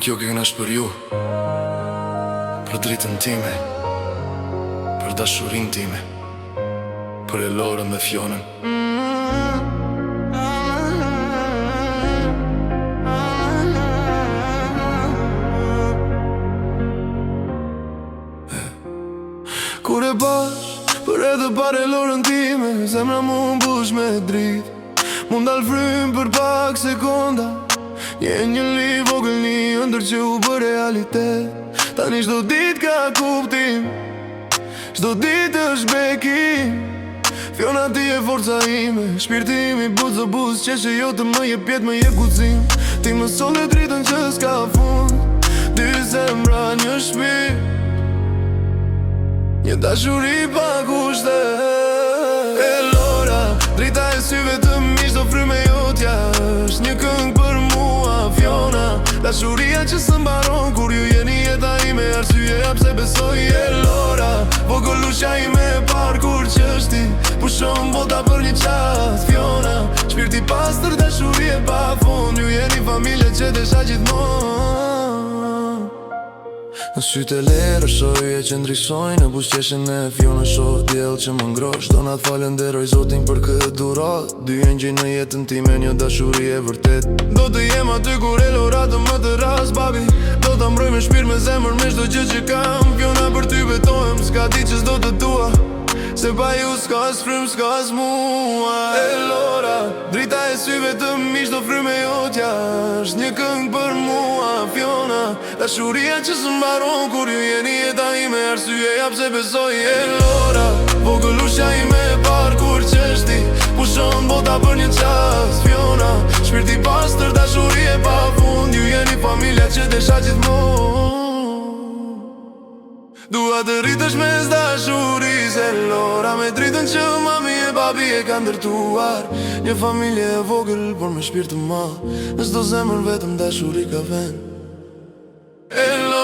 kjo këngë është për ju, për dritën time, për dashurin time, për Elorën dhe Fionën. Kur e bash, për edhe par Elorën time, zemra mu mbush me dritë. Mund dal frym për pak sekonda, je një li vogël, një ëndër që u bë realitet. Tani çdo dit ka kuptim, çdo dit është bekim. Fiona ti e forca ime, shpirti im i buzë o buzë, qeshe jo të më jep jetë, më jep guxim. Ti më solle dritën që s'ka fund, dy zemra një shpirt, një dashuri pa kushtet. Elora, drita e syve të mi, çdo fryme jotja është një këngë për mua. Fiona, dashuria që së mbaron kur ju jeni jeta ime, arsyeja pse besoj. Elora, vogëlusha ime e parë kur qështi, pushon bota për një qast. Fiona, shpirti pastër, dashuri e pa fund, ju jeni familje që desha gjithmonë. Në sytë e lerë shohje që ndryshojnë, në busqeshen e Fiona shoh djellë që më ngrosh. Do n'atë falenderoj Zotin për këtë durat, dy engjëj në jetën time, një dashuri e vërtet. Do të jem aty kur Elora të më të ras, babi, do t'a mbroj me shpirë, me zemër, me çdo gjë që kam. Fiona për ty betohem, s'ka ti që s'do të dua, se pa ju s'ka s'frym, s'ka s'mua. Elora, drita e syve të mi, çdo fryme jotja është një këngë për mua. Fiona, dashuria që së mbaron kur ju jeni jeta ime, arsyeja pse besoj. Elora, vogëlusha ime e parë kur qështi, pushon bota për një qast. Fiona, shpirti pastër, dashuri e pa fund, ju jeni familja që desha gjithmonë. Dua të rritësh me dashuris, Elora, me dritën që mami e babi e ka ndërtuar. Një familje e vogël, por me shpirt të madh, në çdo zemër vetëm dashuri ka vend. Elora